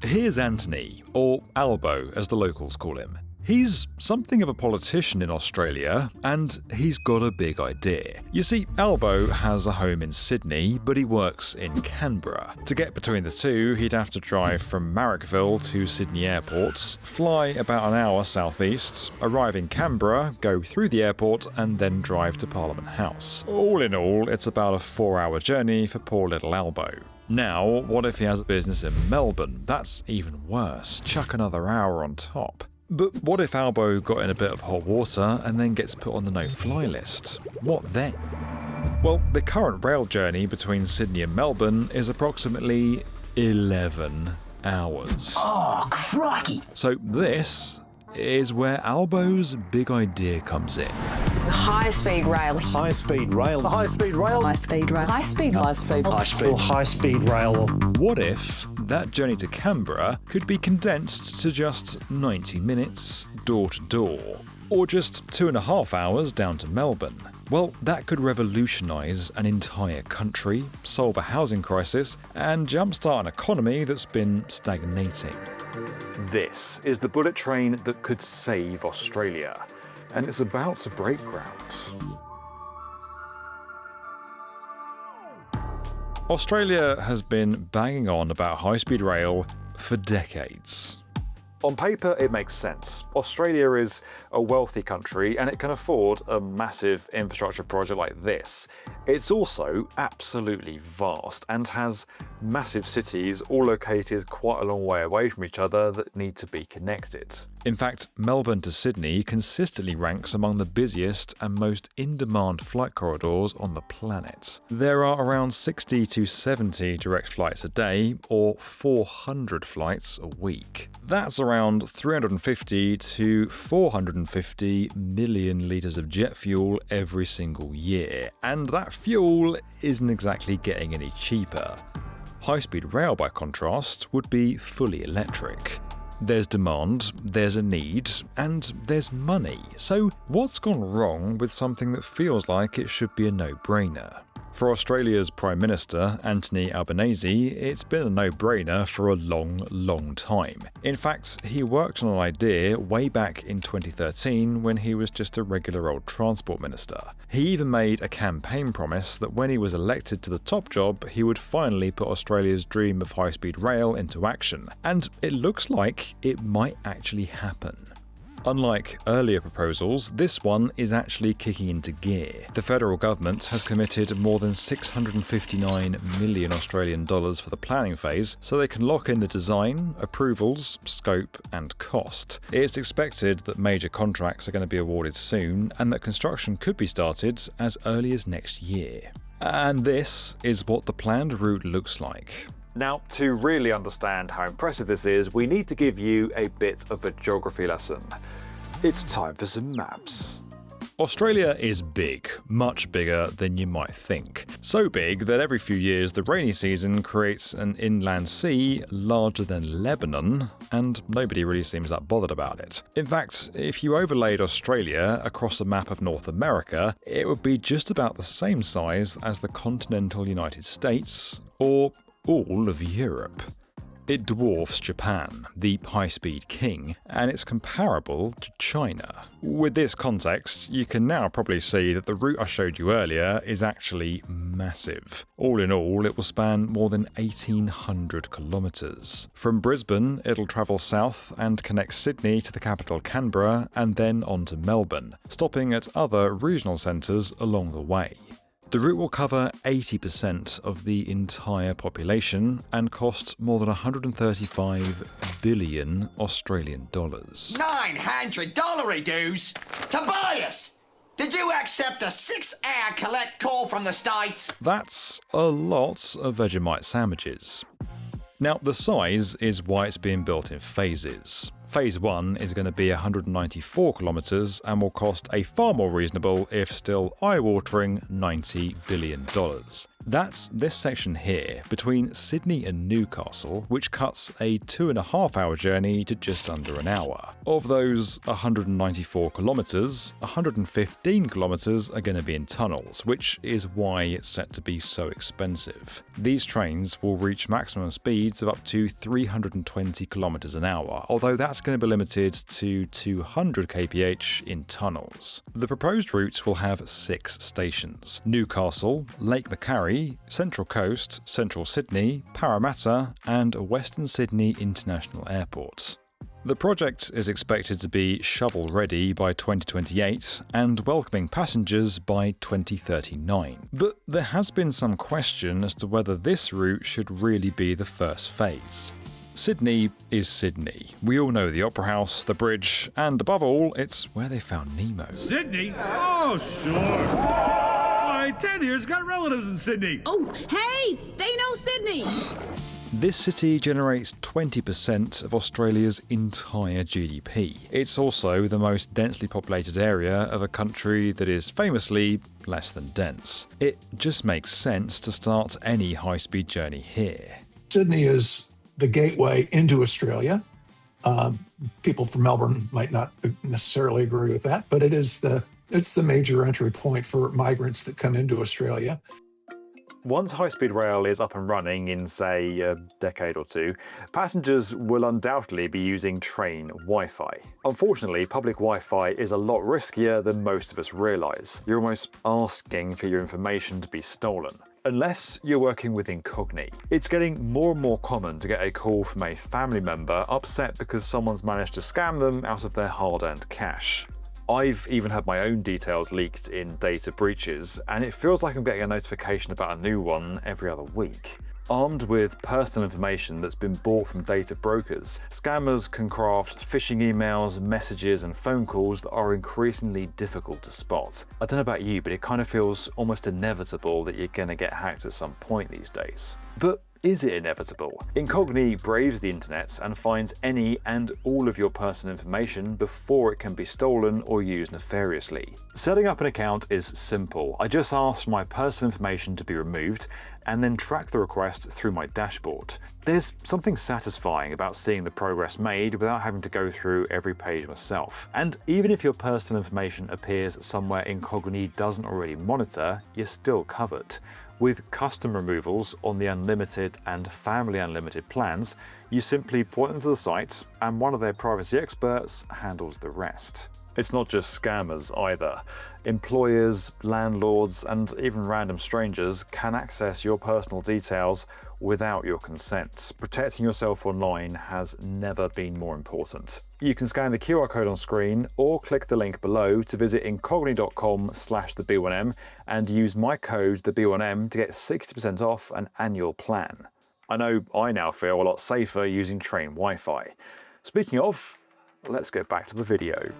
Here's Anthony, or Albo as the locals call him. He's something of a politician in Australia, and he's got a big idea. You see, Albo has a home in Sydney, but he works in Canberra. To get between the two, he'd have to drive from Marrickville to Sydney Airport, fly about an hour southeast, arrive in Canberra, go through the airport, and then drive to Parliament House. All in all, it's about a 4-hour journey for poor little Albo. Now, what if he has a business in Melbourne? That's even worse. Chuck another hour on top. But what if Albo got in a bit of hot water and then gets put on the no-fly list? What then? Well, the current rail journey between Sydney and Melbourne is approximately 11 hours. Oh, crikey! So this is where Albo's big idea comes in. High-speed rail. High-speed rail. High-speed rail. High-speed rail. High-speed. High-speed. High-speed. High-speed rail. What if that journey to Canberra could be condensed to just 90 minutes door to door? Or just 2.5 hours down to Melbourne? Well, that could revolutionise an entire country, solve a housing crisis, and jumpstart an economy that's been stagnating. This is the bullet train that could save Australia, and it's about to break ground. Australia has been banging on about high-speed rail for decades. On paper, it makes sense. Australia is a wealthy country and it can afford a massive infrastructure project like this. It's also absolutely vast and has massive cities all located quite a long way away from each other that need to be connected. In fact, Melbourne to Sydney consistently ranks among the busiest and most in-demand flight corridors on the planet. There are around 60 to 70 direct flights a day, or 400 flights a week. That's around 350 to 450 million litres of jet fuel every single year, and that fuel isn't exactly getting any cheaper. High-speed rail, by contrast, would be fully electric. There's demand, there's a need, and there's money. So what's gone wrong with something that feels like it should be a no-brainer? For Australia's Prime Minister, Anthony Albanese, it's been a no-brainer for a long time. In fact, he worked on an idea way back in 2013 when he was just a regular old transport minister. He even made a campaign promise that when he was elected to the top job, he would finally put Australia's dream of high-speed rail into action. And it looks like it might actually happen. Unlike earlier proposals, this one is actually kicking into gear. The federal government has committed more than 659 million Australian dollars for the planning phase, so they can lock in the design, approvals, scope, and cost. It's expected that major contracts are going to be awarded soon, and that construction could be started as early as next year. And this is what the planned route looks like. Now, to really understand how impressive this is, we need to give you a bit of a geography lesson. It's time for some maps. Australia is big, much bigger than you might think. So big that every few years the rainy season creates an inland sea larger than Lebanon, and nobody really seems that bothered about it. In fact, if you overlaid Australia across a map of North America, it would be just about the same size as the continental United States, or all of Europe. It dwarfs Japan, the high-speed king, and it's comparable to China. With this context, you can now probably see that the route I showed you earlier is actually massive. All in all, it will span more than 1,800 kilometres. From Brisbane, it'll travel south and connect Sydney to the capital Canberra and then on to Melbourne, stopping at other regional centres along the way. The route will cover 80% of the entire population and cost more than 135 billion Australian dollars. $900 dues? Tobias! Did you accept a 6-hour collect call from the States? That's a lot of Vegemite sandwiches. Now, the size is why it's being built in phases. Phase 1 is going to be 194 kilometres and will cost a far more reasonable, if still eye-watering, $90 billion. That's this section here, between Sydney and Newcastle, which cuts a 2.5-hour journey to just under an hour. Of those 194 kilometres, 115 kilometres are going to be in tunnels, which is why it's set to be so expensive. These trains will reach maximum speeds of up to 320 kilometres an hour, although that's going to be limited to 200 kph in tunnels. The proposed route will have 6 stations: Newcastle, Lake Macquarie, Central Coast, Central Sydney, Parramatta, and Western Sydney International Airport. The project is expected to be shovel-ready by 2028 and welcoming passengers by 2039. But there has been some question as to whether this route should really be the first phase. Sydney is Sydney. We all know the Opera House, the bridge, and above all, it's where they found Nemo. Sydney? Oh, sure. Ted here's got relatives in Sydney. Oh, hey, they know Sydney. This city generates 20% of Australia's entire GDP. It's also the most densely populated area of a country that is famously less than dense. It just makes sense to start any high-speed journey here. Sydney is the gateway into Australia. People from Melbourne might not necessarily agree with that, but it's the major entry point for migrants that come into Australia. Once high-speed rail is up and running in, say, a decade or two, passengers will undoubtedly be using train Wi-Fi. Unfortunately, public Wi-Fi is a lot riskier than most of us realise. You're almost asking for your information to be stolen. Unless you're working with Incogni. It's getting more and more common to get a call from a family member upset because someone's managed to scam them out of their hard-earned cash. I've even had my own details leaked in data breaches, and it feels like I'm getting a notification about a new one every other week. Armed with personal information that's been bought from data brokers, scammers can craft phishing emails, messages, and phone calls that are increasingly difficult to spot. I don't know about you, but it kind of feels almost inevitable that you're going to get hacked at some point these days. But is it inevitable? Incogni braves the internet and finds any and all of your personal information before it can be stolen or used nefariously. Setting up an account is simple. I just ask for my personal information to be removed and then track the request through my dashboard. There's something satisfying about seeing the progress made without having to go through every page myself. And even if your personal information appears somewhere Incogni doesn't already monitor, you're still covered. With custom removals on the Unlimited and Family Unlimited plans, you simply point them to the site and one of their privacy experts handles the rest. It's not just scammers either. Employers, landlords, and even random strangers can access your personal details without your consent. Protecting yourself online has never been more important. You can scan the QR code on screen or click the link below to visit incogni.com/the B1M and use my code the B1M to get 60% off an annual plan. I know I now feel a lot safer using train Wi-Fi. Speaking of, let's get back to the video.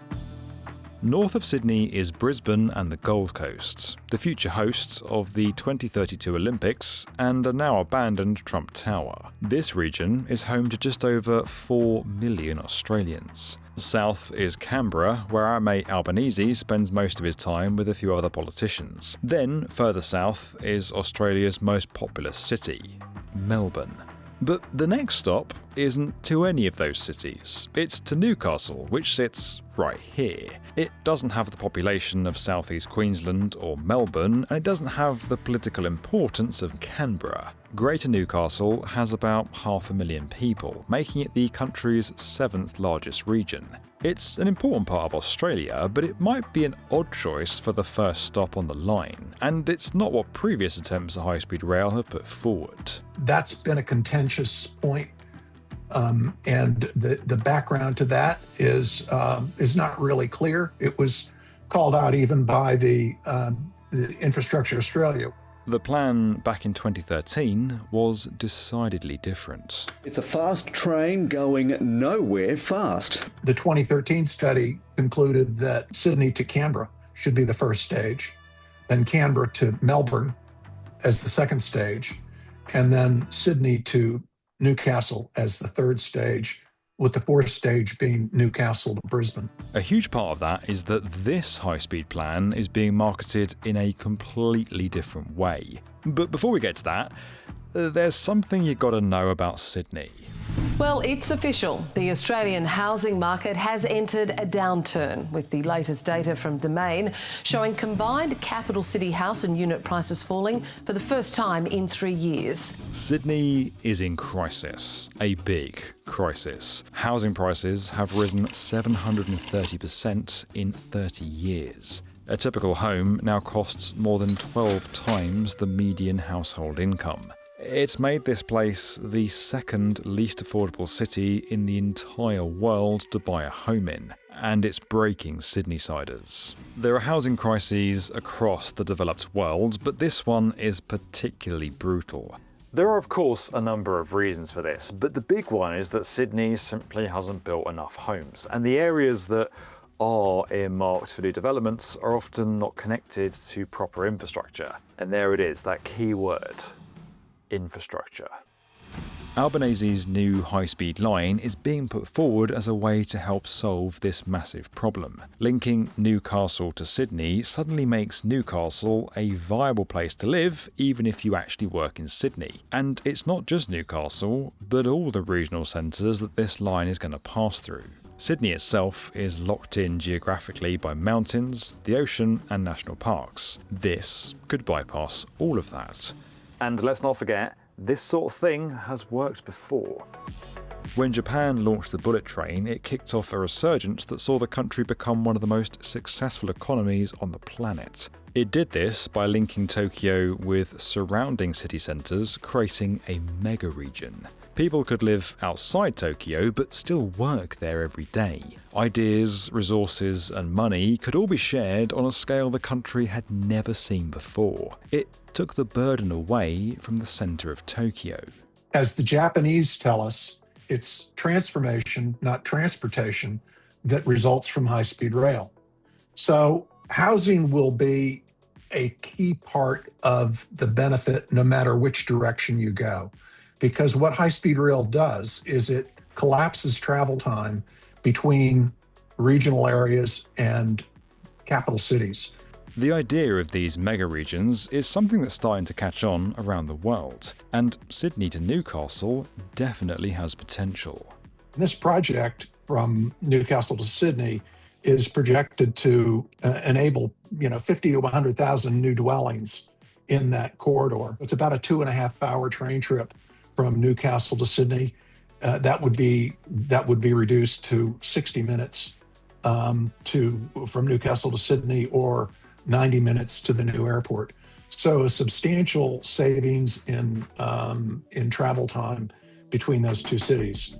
North of Sydney is Brisbane and the Gold Coast, the future hosts of the 2032 Olympics and a now abandoned Trump Tower. This region is home to just over 4 million Australians. South is Canberra, where our mate Albanese spends most of his time with a few other politicians. Then, further south, is Australia's most populous city, Melbourne. But the next stop isn't to any of those cities. It's to Newcastle, which sits right here. It doesn't have the population of southeast Queensland or Melbourne, and it doesn't have the political importance of Canberra. Greater Newcastle has about 500,000 people, making it the country's 7th largest region. It's an important part of Australia, but it might be an odd choice for the first stop on the line, and it's not what previous attempts at high-speed rail have put forward. That's been a contentious point, and the background to that is not really clear. It was called out even by the Infrastructure Australia. The plan back in 2013 was decidedly different. It's a fast train going nowhere fast. The 2013 study concluded that Sydney to Canberra should be the first stage, then Canberra to Melbourne as the second stage, and then Sydney to Newcastle as the third stage, with the fourth stage being Newcastle to Brisbane. A huge part of that is that this high-speed plan is being marketed in a completely different way. But before we get to that, there's something you've got to know about Sydney. Well, it's official. The Australian housing market has entered a downturn, with the latest data from Domain showing combined capital city house and unit prices falling for the first time in 3 years. Sydney is in crisis, a big crisis. Housing prices have risen 730% in 30 years. A typical home now costs more than 12 times the median household income. It's made this place the second least affordable city in the entire world to buy a home in, and it's breaking Sydney-siders. There are housing crises across the developed world, but this one is particularly brutal. There are of course a number of reasons for this, but the big one is that Sydney simply hasn't built enough homes, and the areas that are earmarked for new developments are often not connected to proper infrastructure. And there it is, that key word. Infrastructure. Albanese's new high-speed line is being put forward as a way to help solve this massive problem. Linking Newcastle to Sydney suddenly makes Newcastle a viable place to live, even if you actually work in Sydney. And it's not just Newcastle, but all the regional centres that this line is going to pass through. Sydney itself is locked in geographically by mountains, the ocean and national parks. This could bypass all of that. And let's not forget, this sort of thing has worked before. When Japan launched the bullet train, it kicked off a resurgence that saw the country become one of the most successful economies on the planet. It did this by linking Tokyo with surrounding city centres, creating a mega region. People could live outside Tokyo but still work there every day. Ideas, resources and money could all be shared on a scale the country had never seen before. It took the burden away from the centre of Tokyo. As the Japanese tell us, it's transformation, not transportation, that results from high-speed rail. So housing will be a key part of the benefit no matter which direction you go. Because what high-speed rail does is it collapses travel time between regional areas and capital cities. The idea of these mega regions is something that's starting to catch on around the world, and Sydney to Newcastle definitely has potential. This project from Newcastle to Sydney is projected to enable 50 to 100,000 new dwellings in that corridor. It's about a 2.5-hour train trip from Newcastle to Sydney. That would be reduced to 60 minutes from Newcastle to Sydney, or 90 minutes to the new airport. So a substantial savings in travel time between those two cities.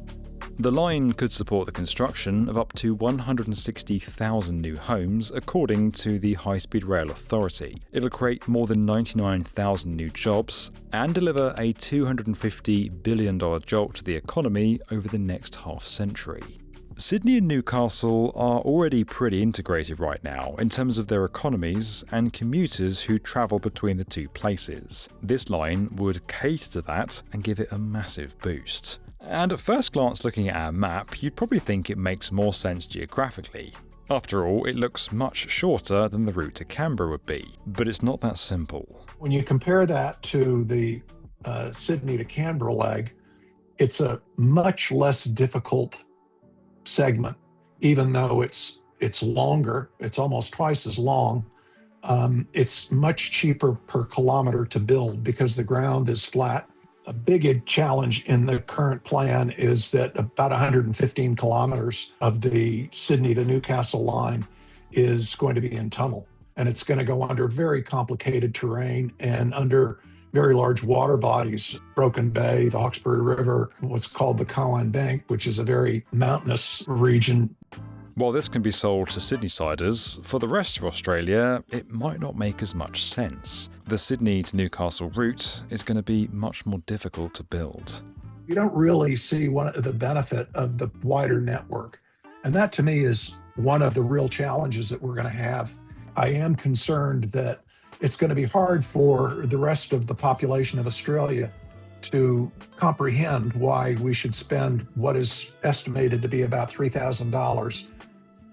The line could support the construction of up to 160,000 new homes, according to the High Speed Rail Authority. It'll create more than 99,000 new jobs and deliver a $250 billion jolt to the economy over the next half-century. Sydney and Newcastle are already pretty integrated right now in terms of their economies and commuters who travel between the two places. This line would cater to that and give it a massive boost. And at first glance looking at our map, you'd probably think it makes more sense geographically. After all, it looks much shorter than the route to Canberra would be, but it's not that simple. When you compare that to the Sydney to Canberra leg, it's a much less difficult segment, even though it's longer. It's almost twice as long. It's much cheaper per kilometer to build because the ground is flat. A big challenge in the current plan is that about 115 kilometers of the Sydney to Newcastle line is going to be in tunnel, and it's going to go under very complicated terrain and under very large water bodies, Broken Bay, the Hawkesbury River, what's called the Cowan Bank, which is a very mountainous region. While this can be sold to Sydney-siders, for the rest of Australia, it might not make as much sense. The Sydney to Newcastle route is going to be much more difficult to build. You don't really see the benefit of the wider network. And that to me is one of the real challenges that we're going to have. I am concerned that it's going to be hard for the rest of the population of Australia to comprehend why we should spend what is estimated to be about $3,000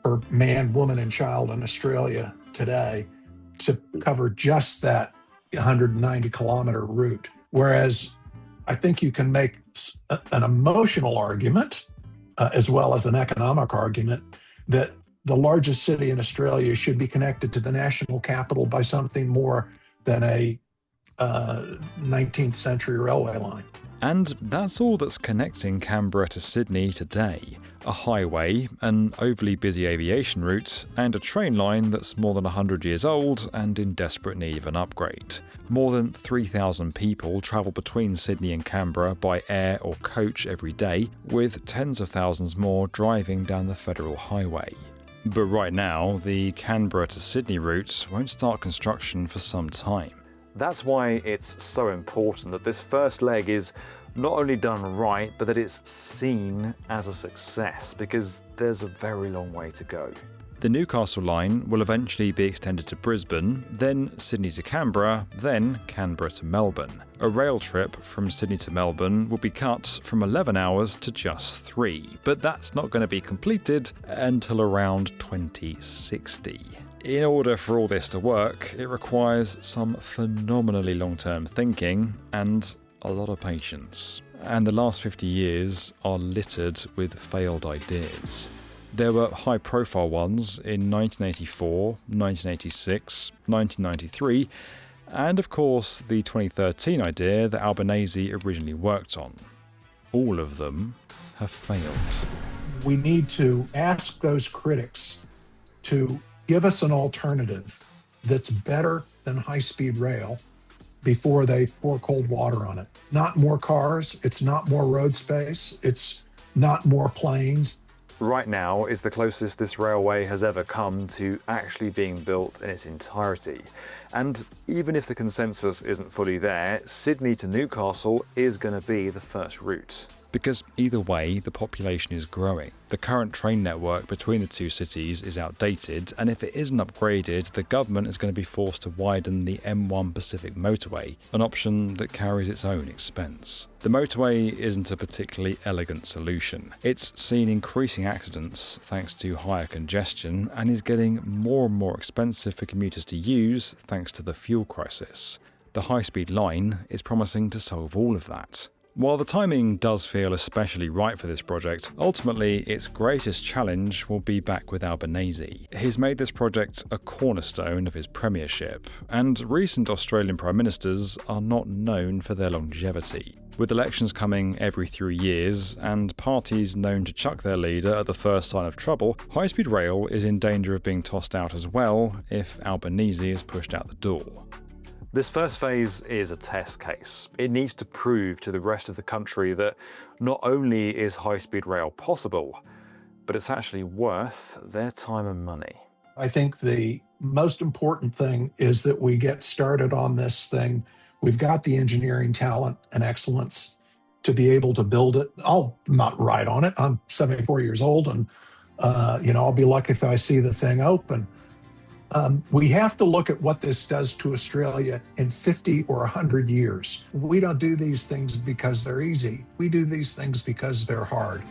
per man, woman, and child in Australia today to cover just that 190-kilometer route. Whereas I think you can make an emotional argument, as well as an economic argument, that the largest city in Australia should be connected to the national capital by something more than a 19th century railway line. And that's all that's connecting Canberra to Sydney today. A highway, an overly busy aviation route, and a train line that's more than 100 years old and in desperate need of an upgrade. More than 3,000 people travel between Sydney and Canberra by air or coach every day, with tens of thousands more driving down the federal highway. But right now, the Canberra to Sydney route won't start construction for some time. That's why it's so important that this first leg is not only done right, but that it's seen as a success, because there's a very long way to go. The Newcastle line will eventually be extended to Brisbane, then Sydney to Canberra, then Canberra to Melbourne. A rail trip from Sydney to Melbourne will be cut from 11 hours to just 3, but that's not going to be completed until around 2060. In order for all this to work, it requires some phenomenally long-term thinking and a lot of patience. And the last 50 years are littered with failed ideas. There were high-profile ones in 1984, 1986, 1993, and of course the 2013 idea that Albanese originally worked on. All of them have failed. We need to ask those critics to give us an alternative that's better than high-speed rail before they pour cold water on it. Not more cars, it's not more road space, it's not more planes. Right now is the closest this railway has ever come to actually being built in its entirety. And even if the consensus isn't fully there, Sydney to Newcastle is going to be the first route. Because either way, the population is growing. The current train network between the two cities is outdated, and if it isn't upgraded, the government is going to be forced to widen the M1 Pacific motorway, an option that carries its own expense. The motorway isn't a particularly elegant solution. It's seen increasing accidents thanks to higher congestion, and is getting more and more expensive for commuters to use thanks to the fuel crisis. The high-speed line is promising to solve all of that. While the timing does feel especially right for this project, ultimately its greatest challenge will be back with Albanese. He's made this project a cornerstone of his premiership, and recent Australian Prime Ministers are not known for their longevity. With elections coming every 3 years, and parties known to chuck their leader at the first sign of trouble, high-speed rail is in danger of being tossed out as well if Albanese is pushed out the door. This first phase is a test case. It needs to prove to the rest of the country that not only is high-speed rail possible, but it's actually worth their time and money. I think the most important thing is that we get started on this thing. We've got the engineering talent and excellence to be able to build it. I'll not ride on it. I'm 74 years old, and I'll be lucky if I see the thing open. We have to look at what this does to Australia in 50 or 100 years. We don't do these things because they're easy. We do these things because they're hard.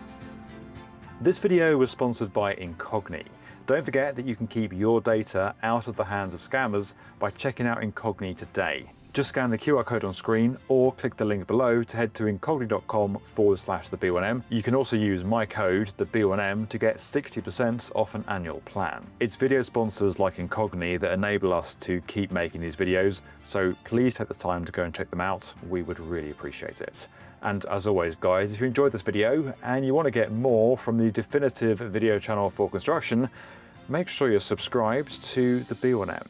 This video was sponsored by Incogni. Don't forget that you can keep your data out of the hands of scammers by checking out Incogni today. Just scan the QR code on screen or click the link below to head to incogni.com/the B1M. You can also use my code, the B1M, to get 60% off an annual plan. It's video sponsors like Incogni that enable us to keep making these videos, so please take the time to go and check them out. We would really appreciate it. And as always, guys, if you enjoyed this video and you want to get more from the definitive video channel for construction, make sure you're subscribed to the B1M.